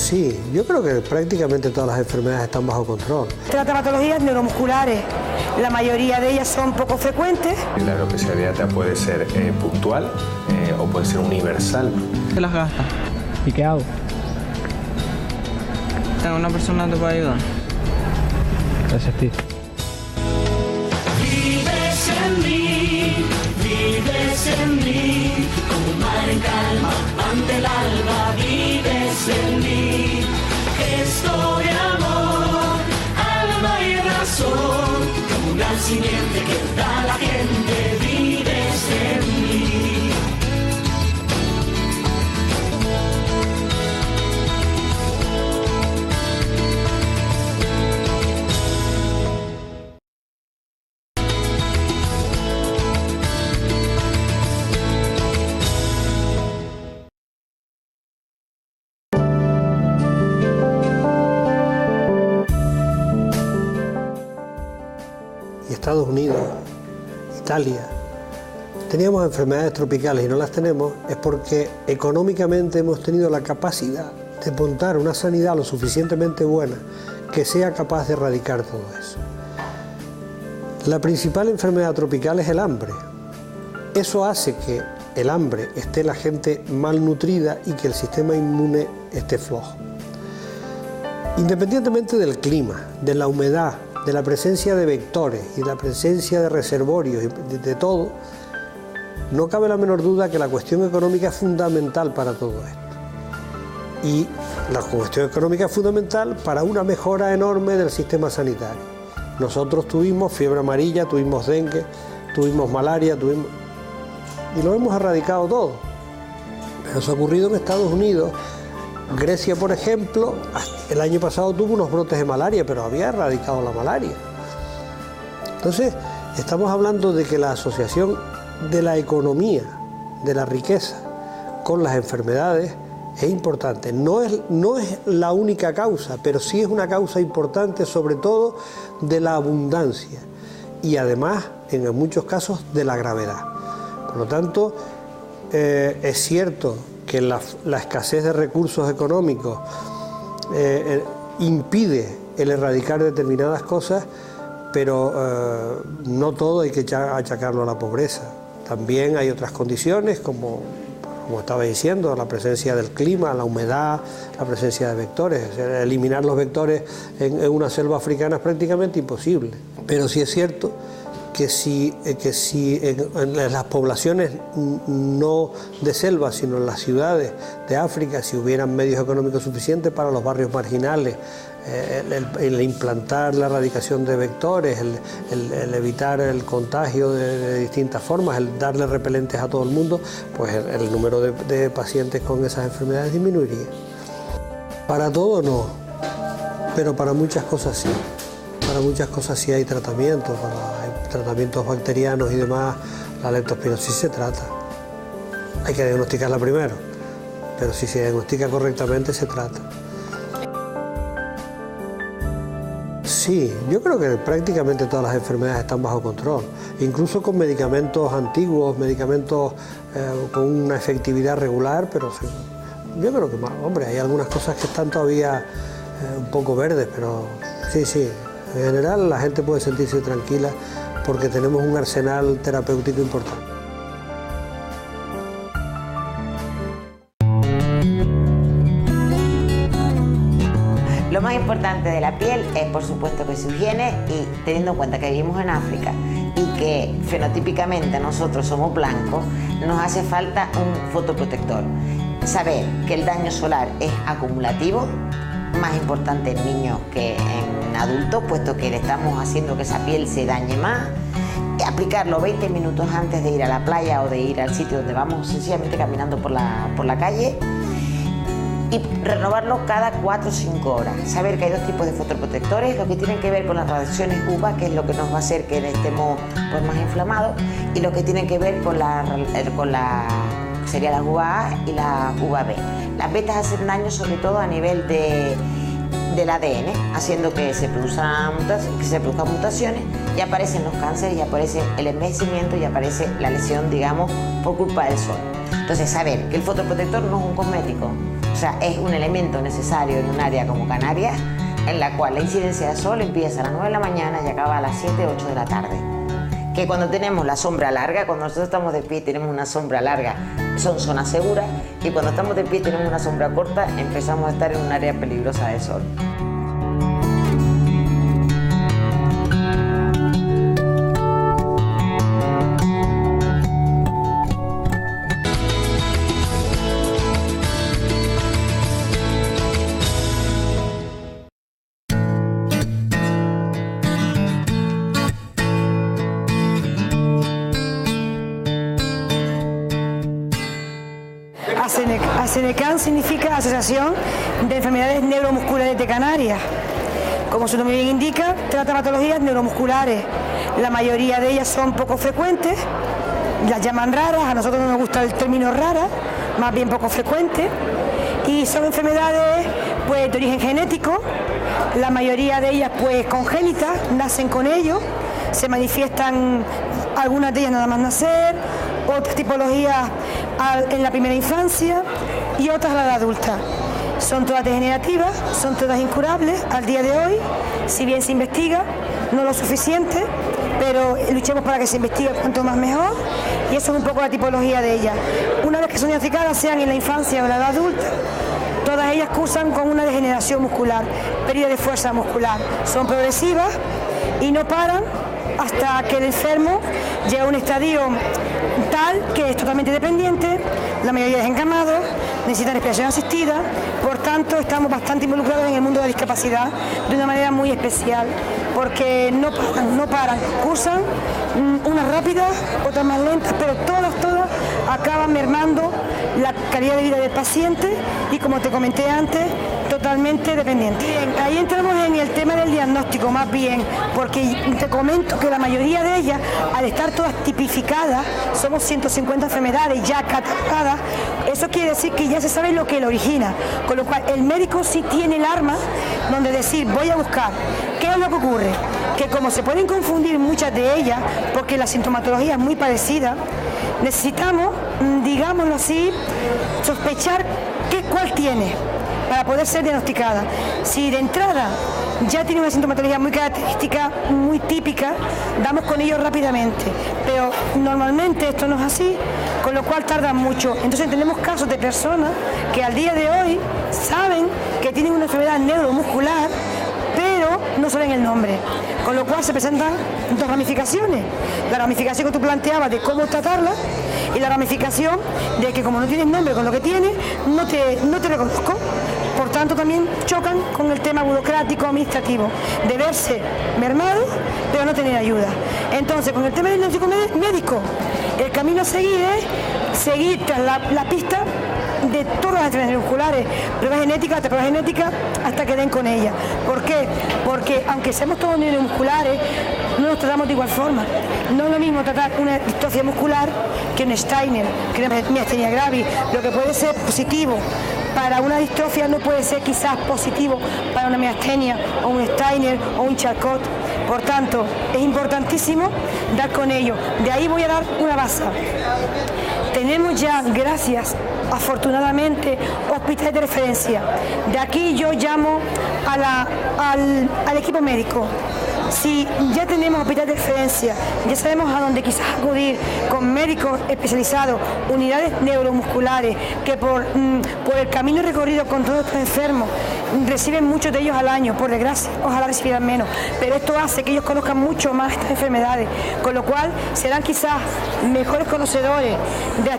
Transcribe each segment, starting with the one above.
Sí, yo creo que prácticamente todas las enfermedades están bajo control. Trata patologías neuromusculares, la mayoría de ellas son poco frecuentes. La alopecia areata puede ser puntual o puede ser universal. ¿Qué las gasta? ¿Y qué hago? ¿Tengo una persona que te puede ayudar? Gracias, tío. Vives en mí, como un mar en calma ante el alba. Vives en mí, gesto de amor, alma y razón, como una simiente que da a la gente. Vives en mí. Estados Unidos, Italia, teníamos enfermedades tropicales y no las tenemos, es porque económicamente hemos tenido la capacidad de montar una sanidad lo suficientemente buena que sea capaz de erradicar todo eso. La principal enfermedad tropical es el hambre. Eso hace que el hambre esté la gente malnutrida y que el sistema inmune esté flojo. Independientemente del clima, de la humedad, de la presencia de vectores y la presencia de reservorios y de todo, no cabe la menor duda que la cuestión económica es fundamental para todo esto. Y la cuestión económica es fundamental para una mejora enorme del sistema sanitario. Nosotros tuvimos fiebre amarilla, tuvimos dengue, tuvimos malaria, y lo hemos erradicado todo. Pero eso ha ocurrido en Estados Unidos. Grecia, por ejemplo, el año pasado tuvo unos brotes de malaria, pero había erradicado la malaria. Entonces, estamos hablando de que la asociación de la economía, de la riqueza, con las enfermedades es importante. No es la única causa, pero sí es una causa importante, sobre todo de la abundancia y además, en muchos casos, de la gravedad. Por lo tanto, es cierto que la escasez de recursos económicos impide el erradicar determinadas cosas, pero no todo hay que achacarlo a la pobreza. También hay otras condiciones, como estaba diciendo, la presencia del clima, la humedad, la presencia de vectores. Eliminar los vectores en una selva africana es prácticamente imposible. Pero sí es cierto que si en las poblaciones no de selva, sino en las ciudades de África, si hubieran medios económicos suficientes para los barrios marginales, el implantar la erradicación de vectores, el evitar el contagio de distintas formas, el darle repelentes a todo el mundo, pues el número de pacientes con esas enfermedades disminuiría. Para todo no, pero para muchas cosas sí. Para muchas cosas sí hay tratamientos, hay tratamientos bacterianos y demás. La leptospirosis se trata. Hay que diagnosticarla primero, pero si se diagnostica correctamente se trata. Sí, yo creo que prácticamente todas las enfermedades están bajo control, incluso con medicamentos antiguos, medicamentos con una efectividad regular, pero sí, yo creo que más, hombre, hay algunas cosas que están todavía un poco verdes, pero sí. En general la gente puede sentirse tranquila porque tenemos un arsenal terapéutico importante. Lo más importante de la piel es, por supuesto, que su higiene, y teniendo en cuenta que vivimos en África y que fenotípicamente nosotros somos blancos, nos hace falta un fotoprotector. Saber que el daño solar es acumulativo, más importante en niños que en adultos, puesto que le estamos haciendo que esa piel se dañe más. Aplicarlo 20 minutos antes de ir a la playa o de ir al sitio donde vamos, sencillamente caminando por la calle, y renovarlo cada 4 o 5 horas. Saber que hay dos tipos de fotoprotectores, lo que tienen que ver con las radiaciones UVA, que es lo que nos va a hacer que estemos pues, más inflamados, y lo que tienen que ver con sería la UVA y la UVB. Las betas hacen daño sobre todo a nivel del ADN, haciendo que se produzcan mutaciones, y aparecen los cánceres, y aparece el envejecimiento, y aparece la lesión, digamos, por culpa del sol. Entonces, saber que el fotoprotector no es un cosmético, o sea, es un elemento necesario en un área como Canarias, en la cual la incidencia de sol empieza a las 9 de la mañana y acaba a las 7, 8 de la tarde. Que cuando tenemos la sombra larga, cuando nosotros estamos de pie tenemos una sombra larga, son zonas seguras, y cuando estamos de pie tenemos una sombra corta, empezamos a estar en un área peligrosa de sol. ASENECAN significa Asociación de Enfermedades Neuromusculares de Canarias. Como su nombre bien indica, trata patologías neuromusculares. La mayoría de ellas son poco frecuentes, las llaman raras, a nosotros no nos gusta el término rara, más bien poco frecuentes, y son enfermedades pues, de origen genético, la mayoría de ellas pues congénitas, nacen con ello, se manifiestan algunas de ellas nada más nacer, otras tipologías en la primera infancia y otras a la edad adulta. Son todas degenerativas, son todas incurables al día de hoy, si bien se investiga, no lo suficiente, pero luchemos para que se investigue cuanto más mejor, y eso es un poco la tipología de ellas. Una vez que son diagnosticadas, sean en la infancia o en la edad adulta, todas ellas cursan con una degeneración muscular, pérdida de fuerza muscular, son progresivas y no paran hasta que el enfermo llega a un estadio tal que es totalmente dependiente, la mayoría es encamado, necesitan respiración asistida, por tanto estamos bastante involucrados en el mundo de la discapacidad de una manera muy especial, porque no paran, cursan unas rápidas, otras más lentas, pero todas acaban mermando la calidad de vida del paciente y, como te comenté antes, totalmente dependiente. Bien, ahí entramos en el tema del diagnóstico más bien, porque te comento que la mayoría de ellas, al estar todas tipificadas, somos 150 enfermedades ya catalogadas, eso quiere decir que ya se sabe lo que lo origina, con lo cual el médico sí tiene el arma donde decir, voy a buscar, ¿qué es lo que ocurre? Que como se pueden confundir muchas de ellas, porque la sintomatología es muy parecida, necesitamos, digámoslo así, sospechar cuál tiene, para poder ser diagnosticada. Si de entrada ya tiene una sintomatología muy característica, muy típica, damos con ello rápidamente, pero normalmente esto no es así, con lo cual tardan mucho. Entonces tenemos casos de personas que al día de hoy saben que tienen una enfermedad neuromuscular, pero no saben el nombre, con lo cual se presentan dos ramificaciones: la ramificación que tú planteabas de cómo tratarla y la ramificación de que como no tienes nombre con lo que tienes, no te reconozco. Por tanto, también chocan con el tema burocrático administrativo de verse mermado pero no tener ayuda. Entonces, con el tema del diagnóstico médico, el camino a seguir es seguir tras la pista de todas las enfermedades musculares, pruebas genéticas, hasta que den con ella. ¿Por qué? Porque aunque seamos todos neuromusculares, no nos tratamos de igual forma. No es lo mismo tratar una distrofia muscular que un Steiner, que una miastenia gravis. Lo que puede ser positivo para una distrofia no puede ser quizás positivo para una miastenia o un Steiner o un Charcot. Por tanto, es importantísimo dar con ello. De ahí voy a dar una base. Tenemos ya, gracias, afortunadamente, hospitales de referencia. De aquí yo llamo al equipo médico. Si ya tenemos hospitales de referencia, ya sabemos a dónde quizás acudir con médicos especializados, unidades neuromusculares, que por el camino recorrido con todos estos enfermos, reciben muchos de ellos al año, por desgracia, ojalá recibieran menos, pero esto hace que ellos conozcan mucho más estas enfermedades, con lo cual serán quizás mejores conocedores de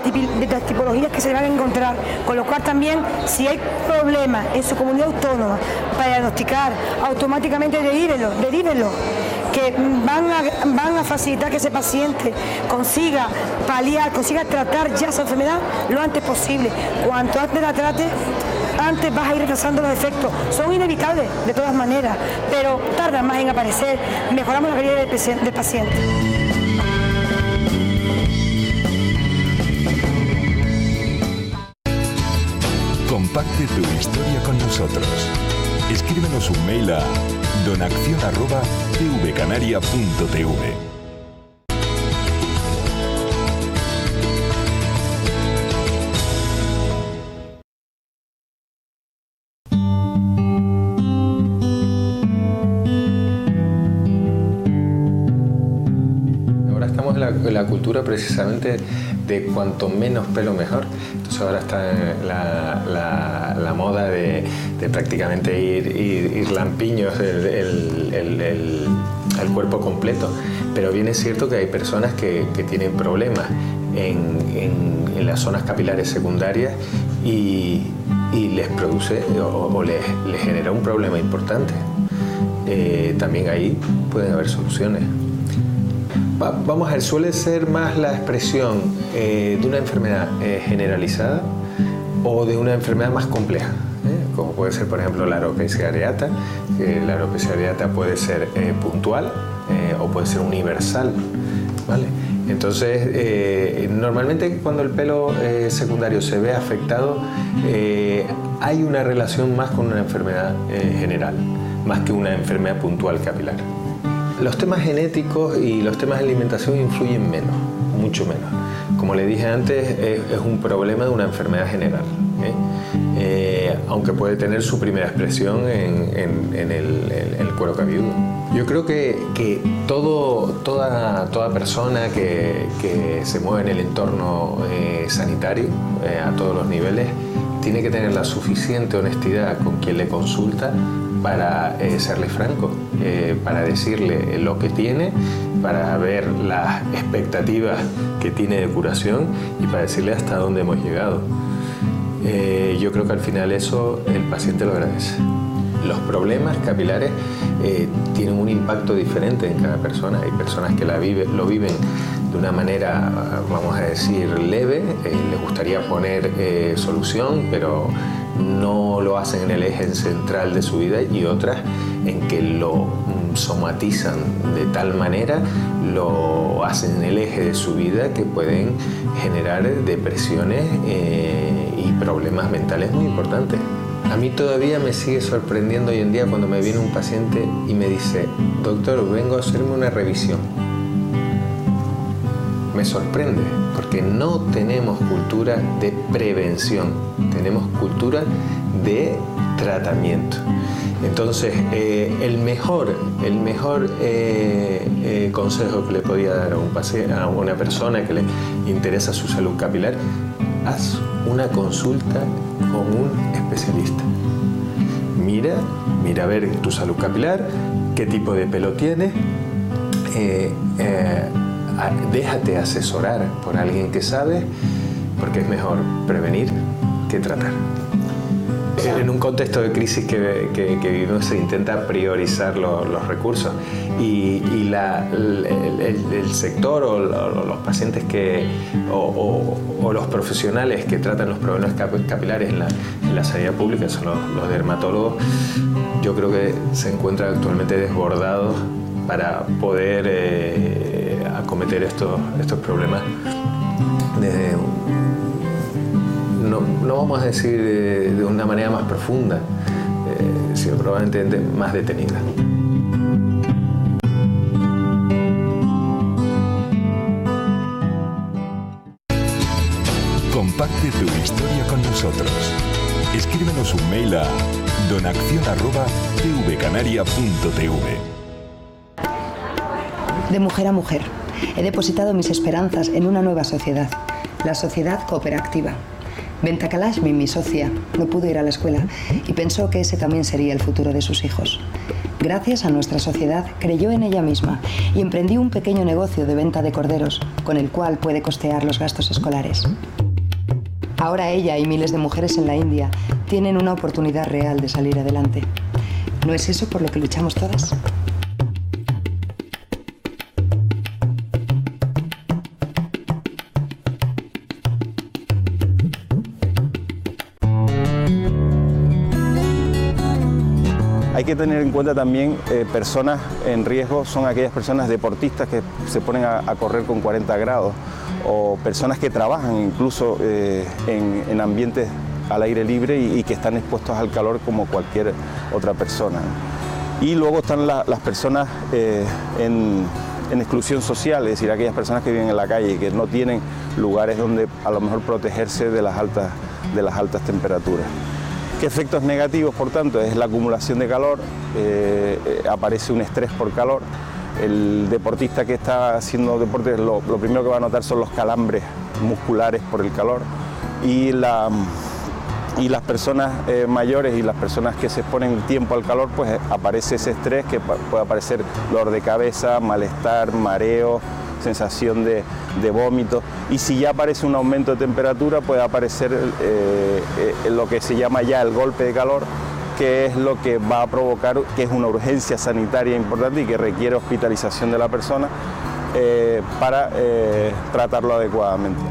las tipologías que se van a encontrar, con lo cual también, si hay problemas en su comunidad autónoma para diagnosticar, automáticamente derívenlo, que van a facilitar que ese paciente consiga paliar, consiga tratar ya esa enfermedad lo antes posible. Cuanto antes la trate, antes vas a ir retrasando los efectos. Son inevitables de todas maneras, pero tardan más en aparecer. Mejoramos la calidad del paciente. Comparte tu historia con nosotros. Escríbenos un mail a donaccion@tvcanaria.tv. la cultura precisamente de cuanto menos pelo mejor. Entonces ahora está la moda de prácticamente ir lampiños el cuerpo completo. Pero bien es cierto que hay personas que tienen problemas en las zonas capilares secundarias y les produce o les genera un problema importante. También ahí pueden haber soluciones. Vamos a ver, suele ser más la expresión de una enfermedad generalizada o de una enfermedad más compleja, como puede ser, por ejemplo, la alopecia areata. La alopecia areata puede ser puntual o puede ser universal, ¿vale? Entonces, normalmente cuando el pelo secundario se ve afectado, hay una relación más con una enfermedad general, más que una enfermedad puntual capilar. Los temas genéticos y los temas de alimentación influyen menos, mucho menos. Como le dije antes, es un problema de una enfermedad general, aunque puede tener su primera expresión en el cuero cabelludo. Yo creo que toda persona que se mueve en el entorno sanitario, a todos los niveles, tiene que tener la suficiente honestidad con quien le consulta para serle franco, para decirle lo que tiene, para ver las expectativas que tiene de curación y para decirle hasta dónde hemos llegado. Yo creo que al final eso el paciente lo agradece. Los problemas capilares tienen un impacto diferente en cada persona. Hay personas que lo viven de una manera, vamos a decir, leve, les gustaría poner solución, pero no lo hacen en el eje central de su vida, y otras en que lo somatizan de tal manera, lo hacen en el eje de su vida, que pueden generar depresiones y problemas mentales muy importantes. A mí todavía me sigue sorprendiendo hoy en día cuando me viene un paciente y me dice: doctor, vengo a hacerme una revisión. Me sorprende, porque no tenemos cultura de prevención, tenemos cultura de tratamiento. Entonces, el mejor consejo que le podía dar a una persona que le interesa su salud capilar: haz una consulta con un especialista. Mira a ver tu salud capilar, qué tipo de pelo tienes, déjate asesorar por alguien que sabe, porque es mejor prevenir que tratar. En un contexto de crisis que vivimos se intenta priorizar los recursos y el sector o los pacientes o los profesionales que tratan los problemas capilares en la sanidad pública, son los dermatólogos. Yo creo que se encuentran actualmente desbordados para poder acometer estos problemas desde no vamos a decir de una manera más profunda, sino probablemente más detenida. Comparte tu historia con nosotros. Escríbenos un mail a donaccion@tvcanaria.tv. De mujer a mujer, he depositado mis esperanzas en una nueva sociedad, la sociedad cooperativa. Benta Kalashmi, mi socia, no pudo ir a la escuela y pensó que ese también sería el futuro de sus hijos. Gracias a nuestra sociedad, creyó en ella misma y emprendió un pequeño negocio de venta de corderos, con el cual puede costear los gastos escolares. Ahora ella y miles de mujeres en la India tienen una oportunidad real de salir adelante. ¿No es eso por lo que luchamos todas? Hay que tener en cuenta también personas en riesgo, son aquellas personas deportistas que se ponen a correr con 40 grados o personas que trabajan incluso en ambientes al aire libre y que están expuestos al calor como cualquier otra persona. Y luego están las personas en exclusión social, es decir, aquellas personas que viven en la calle y que no tienen lugares donde a lo mejor protegerse de las altas temperaturas. ¿Qué efectos negativos, por tanto? Es la acumulación de calor, aparece un estrés por calor, El deportista que está haciendo deporte, lo primero que va a notar son los calambres musculares por el calor, y las personas mayores y las personas que se exponen tiempo al calor, pues aparece ese estrés, que puede aparecer dolor de cabeza, malestar, mareo, sensación de vómito, y si ya aparece un aumento de temperatura puede aparecer lo que se llama ya el golpe de calor, que es lo que va a provocar, que es una urgencia sanitaria importante y que requiere hospitalización de la persona para tratarlo adecuadamente.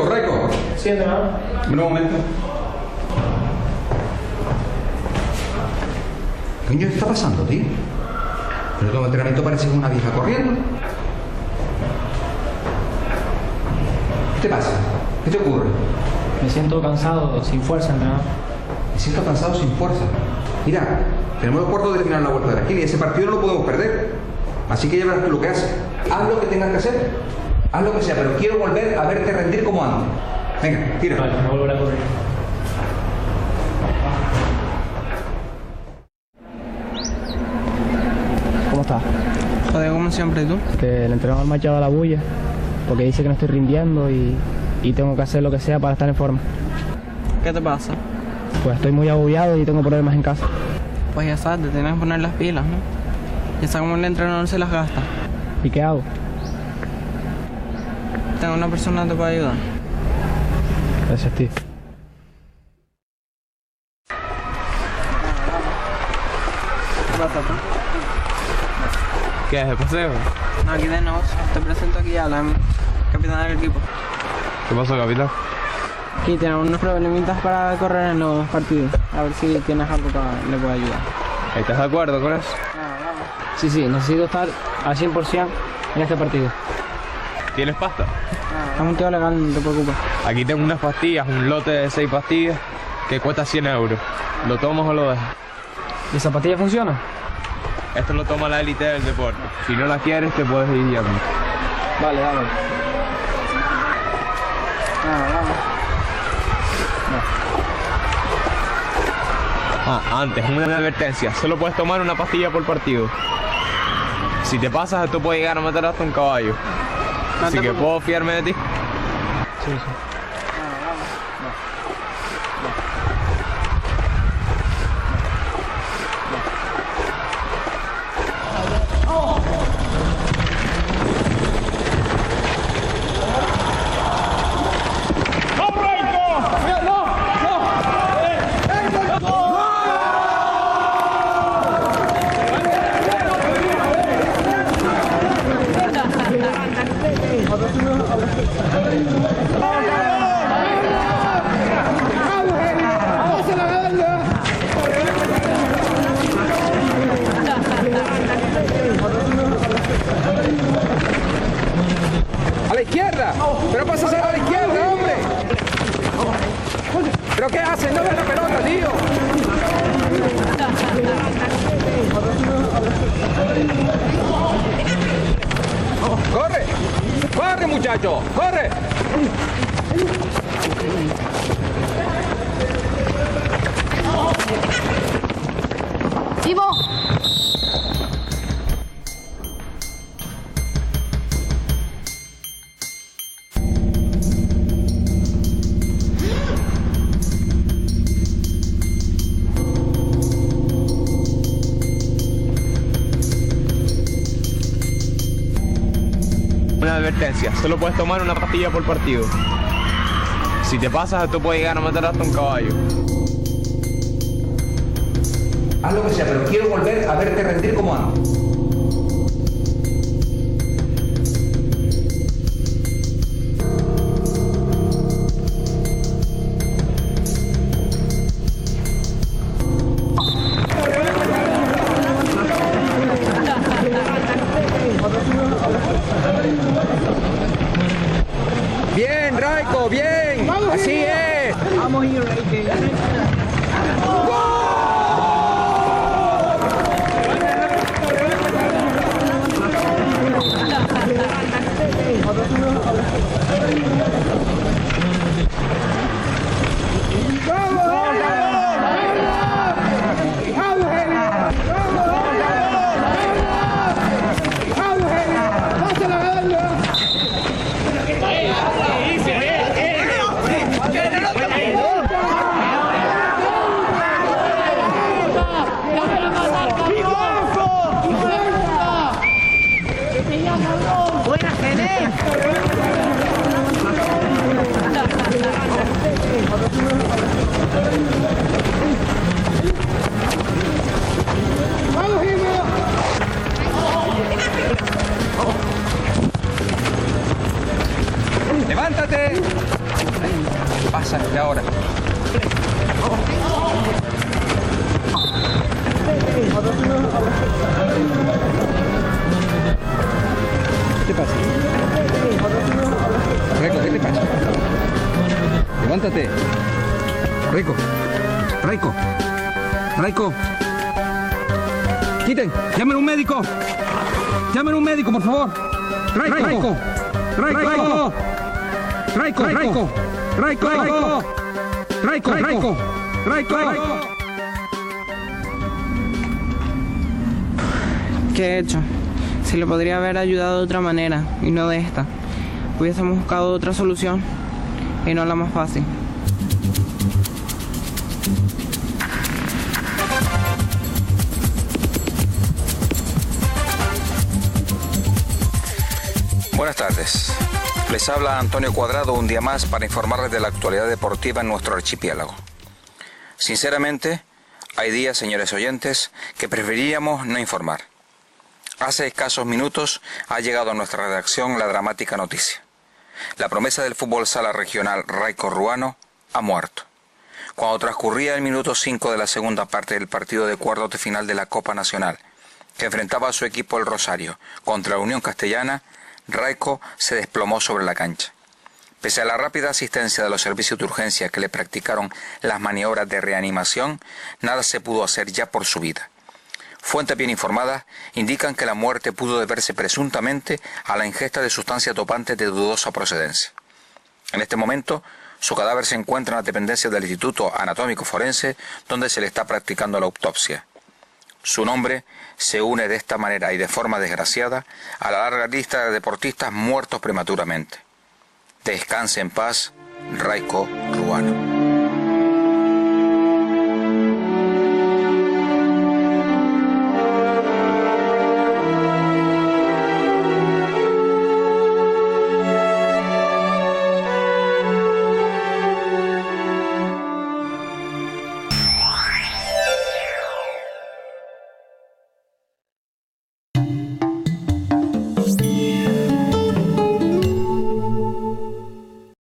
Reco. Sí, entrenador. Un momento. ¿Qué coño está pasando, tío? Pero tu entrenamiento parece una vieja corriendo. ¿Qué te pasa? ¿Qué te ocurre? Me siento cansado, sin fuerza, entrenador. Me siento cansado, sin fuerza. Mira, tenemos los cuartos de final en la Vuelta de la Esquina y ese partido no lo podemos perder. Así que ya verás tú lo que haces. Haz lo que tengas que hacer. Haz lo que sea, pero quiero volver a verte rendir como antes. Venga, tira. Vale, me volveré a correr. ¿Cómo estás? Joder, como siempre, ¿y tú? Que el entrenador me ha echado a la bulla porque dice que no estoy rindiendo y tengo que hacer lo que sea para estar en forma. ¿Qué te pasa? Pues estoy muy agobiado y tengo problemas en casa. Pues ya sabes, te tienes que poner las pilas, ¿no? Ya sabes cómo el entrenador se las gasta. ¿Y qué hago? Tengo una persona que te puede ayudar. Gracias, tío. ¿Qué pasa, tú? ¿Qué es de paseo? No, aquí de negocio. Te presento aquí a la capitana del equipo. ¿Qué pasó, capitán? Aquí tenemos unos problemitas para correr en los partidos. A ver si tienes algo que le pueda ayudar. ¿Estás de acuerdo con eso? Sí, necesito estar al 100% en este partido. ¿Tienes pasta? Es un tío legal, no te preocupes. Aquí tengo unas pastillas, un lote de 6 pastillas que cuesta 100 euros. ¿Lo tomas o lo dejas? ¿Y esa pastilla funciona? Esto lo toma la élite del deporte. Si no la quieres, te puedes ir ya. Vale, dale. Antes, una advertencia. Solo puedes tomar una pastilla por partido. Si te pasas, esto puede llegar a matar hasta un caballo. Así que puedo fiarme de ti. Sí. ¡A la izquierda! ¡Pero pasas a la izquierda, hombre! ¿Pero qué haces? ¡No ves la pelota, tío! ¡Corre! ¡Corre, muchacho! ¡Corre! ¡Vivo! Una advertencia. Solo puedes tomar una pastilla por partido. Si te pasas, esto puede llegar a matar hasta un caballo. haz lo que sea, pero quiero volver a verte rendir como antes. Bien, Raiko, bien. Así es. Vamos a ir, Raiko. ¡Levántate! Pásate ahora. ¿Qué pasa? Raiko, ¿qué te pasa? Levántate. Raiko. Raiko. Raiko. Quiten. Llamen a un médico. Llamen a un médico, por favor. Raiko. Raiko. Raiko. Raiko. Raiko. Raiko. Raiko. Raiko. ¿Qué he hecho? Si le podría haber ayudado de otra manera y no de esta. Hubiésemos buscado otra solución y no la más fácil. Buenas tardes. Les habla Antonio Cuadrado un día más para informarles de la actualidad deportiva en nuestro archipiélago. Sinceramente, hay días, señores oyentes, que preferiríamos no informar. Hace escasos minutos ha llegado a nuestra redacción la dramática noticia. La promesa del fútbol sala regional Raiko Ruano ha muerto. Cuando transcurría el minuto 5 de la segunda parte del partido de cuartos de final de la Copa Nacional, que enfrentaba a su equipo el Rosario contra la Unión Castellana, Raiko se desplomó sobre la cancha. Pese a la rápida asistencia de los servicios de urgencia que le practicaron las maniobras de reanimación, nada se pudo hacer ya por su vida. Fuentes bien informadas indican que la muerte pudo deberse presuntamente a la ingesta de sustancias dopantes de dudosa procedencia. En este momento, su cadáver se encuentra en las dependencias del Instituto Anatómico Forense, donde se le está practicando la autopsia. Su nombre se une de esta manera y de forma desgraciada a la larga lista de deportistas muertos prematuramente. Descanse en paz, Raiko Ruano.